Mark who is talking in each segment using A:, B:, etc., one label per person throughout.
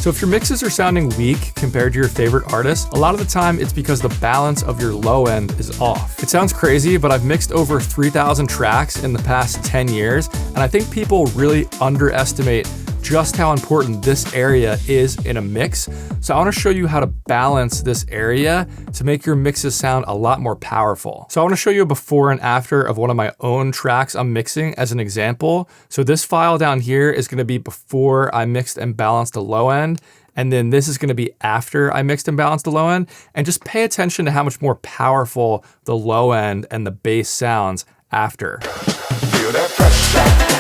A: So if your mixes are sounding weak compared to your favorite artist, a lot of the time it's because the balance of your low end is off. It sounds crazy, but I've mixed over 3,000 tracks in the past 10 years, and I think people really underestimate just how important this area is in a mix. So I want to show you how to balance this area to make your mixes sound a lot more powerful. So I want to show you a before and after of one of my own tracks I'm mixing as an example. So this file down here is going to be before I mixed and balanced the low end. And then this is going to be after I mixed and balanced the low end. And just pay attention to how much more powerful the low end and the bass sounds after.
B: Feel that pressure.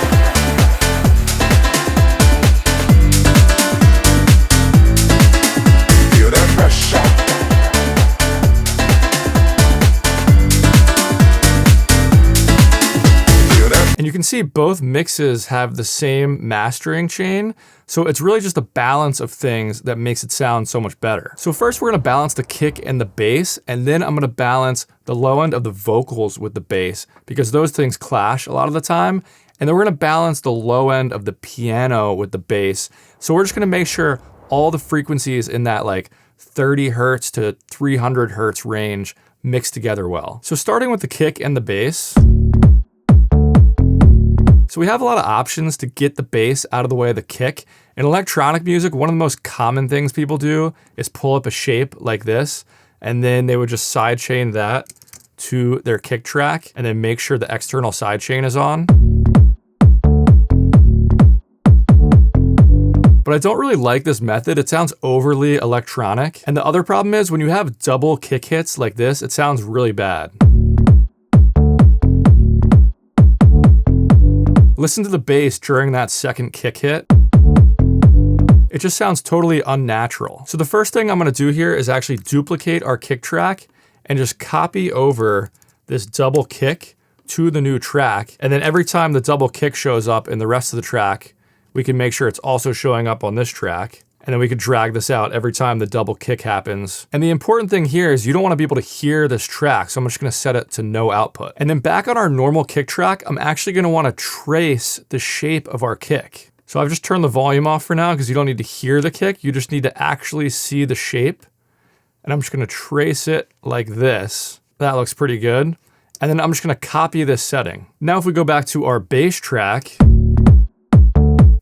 A: And you can see both mixes have the same mastering chain, so it's really just a balance of things that makes it sound so much better. So first we're gonna balance the kick and the bass, and then I'm gonna balance the low end of the vocals with the bass, because those things clash a lot of the time. And then we're gonna balance the low end of the piano with the bass. So we're just gonna make sure all the frequencies in that like 30 hertz to 300 hertz range mix together well. So starting with the kick and the bass. So we have a lot of options to get the bass out of the way of the kick. In electronic music, one of the most common things people do is pull up a shape like this, and then they would just sidechain that to their kick track and then make sure the external sidechain is on. But I don't really like this method. It sounds overly electronic. And the other problem is when you have double kick hits like this, it sounds really bad. Listen to the bass during that second kick hit. It just sounds totally unnatural. So the first thing I'm gonna do here is actually duplicate our kick track and just copy over this double kick to the new track. And then every time the double kick shows up in the rest of the track, we can make sure it's also showing up on this track. And then we could drag this out every time the double kick happens. And the important thing here is you don't want to be able to hear this track, so I'm just going to set it to no output. And then back on our normal kick track, I'm actually going to want to trace the shape of our kick. So I've just turned the volume off for now because you don't need to hear the kick, you just need to actually see the shape. And I'm just going to trace it like this. That looks pretty good. And then I'm just going to copy this setting. Now if we go back to our bass track,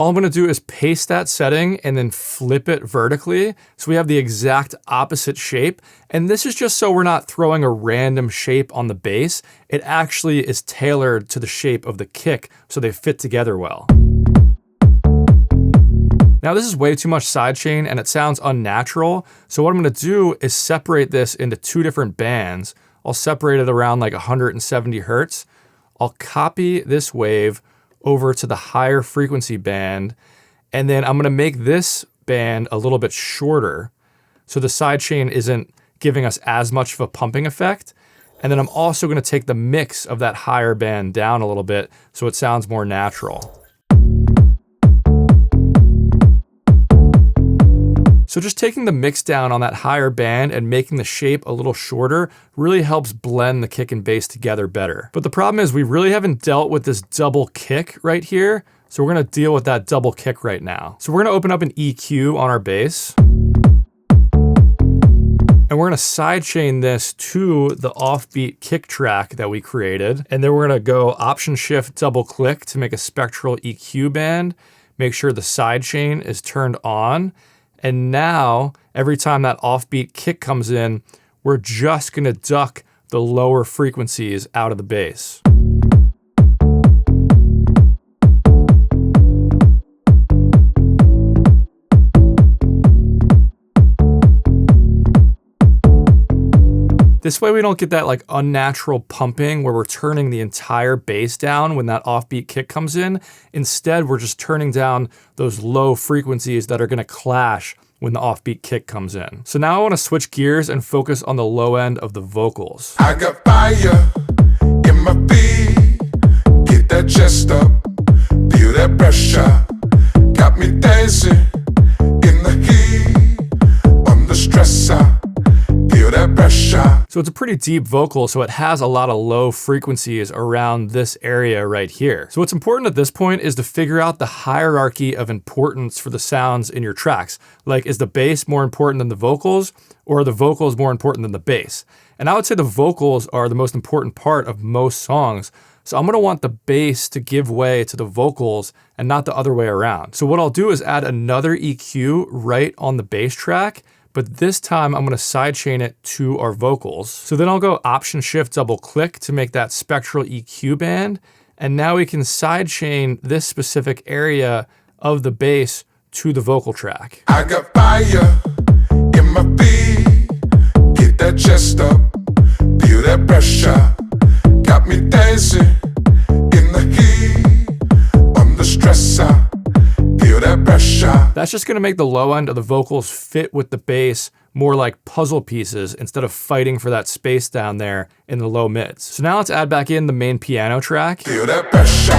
A: all I'm gonna do is paste that setting and then flip it vertically. So we have the exact opposite shape. And this is just so we're not throwing a random shape on the bass. It actually is tailored to the shape of the kick so they fit together well. Now this is way too much sidechain and it sounds unnatural. So what I'm gonna do is separate this into two different bands. I'll separate it around like 170 hertz. I'll copy this wave over to the higher frequency band, and then I'm gonna make this band a little bit shorter so the sidechain isn't giving us as much of a pumping effect. And then I'm also gonna take the mix of that higher band down a little bit so it sounds more natural. So just taking the mix down on that higher band and making the shape a little shorter really helps blend the kick and bass together better. But the problem is we really haven't dealt with this double kick right here. So we're gonna deal with that double kick right now. So we're gonna open up an EQ on our bass. And we're gonna sidechain this to the offbeat kick track that we created. And then we're gonna go Option Shift double click to make a spectral EQ band. Make sure the sidechain is turned on. And now, every time that offbeat kick comes in, we're just gonna duck the lower frequencies out of the bass. This way we don't get that like unnatural pumping where we're turning the entire bass down when that offbeat kick comes in. Instead, we're just turning down those low frequencies that are gonna clash when the offbeat kick comes in. So now I wanna switch gears and focus on the low end of the vocals.
B: I got fire in my feet, get that chest up, feel that pressure, got me dancing in the heat, under stressor, feel that pressure.
A: So it's a pretty deep vocal, so it has a lot of low frequencies around this area right here. So what's important at this point is to figure out the hierarchy of importance for the sounds in your tracks. Like, is the bass more important than the vocals, or are the vocals more important than the bass? And I would say the vocals are the most important part of most songs. So I'm gonna want the bass to give way to the vocals and not the other way around. So what I'll do is add another EQ right on the bass track, but this time I'm gonna sidechain it to our vocals. So then I'll go Option Shift double click to make that spectral EQ band. And now we can sidechain this specific area of the bass to the vocal track.
B: I got fire in my feet. Get that chest up, feel that pressure. Got me dancing in the heat, under stressor. Feel that pressure.
A: That's just gonna make the low end of the vocals fit with the bass more like puzzle pieces instead of fighting for that space down there in the low mids. So now let's add back in the main piano track.
B: Feel that pressure.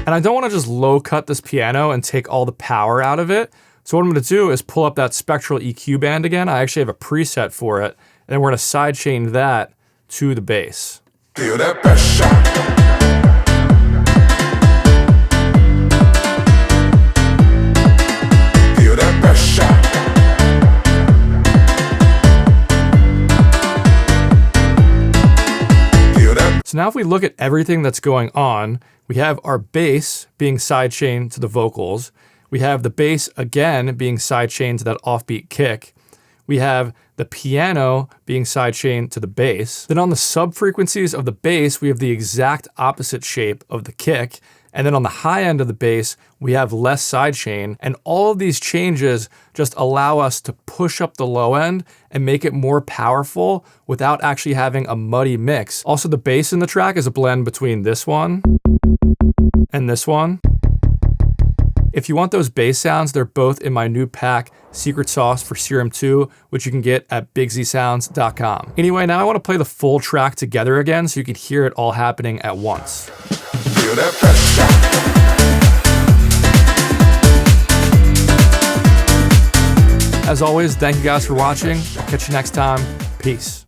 A: And I don't wanna just low cut this piano and take all the power out of it. So what I'm gonna do is pull up that spectral EQ band again. I actually have a preset for it. And then we're gonna sidechain that to the bass.
B: Feel that pressure. Feel that pressure. Feel that.
A: So now if we look at everything that's going on, we have our bass being sidechained to the vocals. We have the bass again being sidechained to that offbeat kick. We have the piano being sidechained to the bass. Then on the sub-frequencies of the bass, we have the exact opposite shape of the kick. And then on the high end of the bass, we have less sidechain. And all of these changes just allow us to push up the low end and make it more powerful without actually having a muddy mix. Also, the bass in the track is a blend between this one and this one. If you want those bass sounds, they're both in my new pack, Secret Sauce for Serum 2, which you can get at bigzsounds.com. Anyway, now I want to play the full track together again so you can hear it all happening at once.
B: Feel that pressure.
A: As always, thank you guys for watching. Catch you next time. Peace.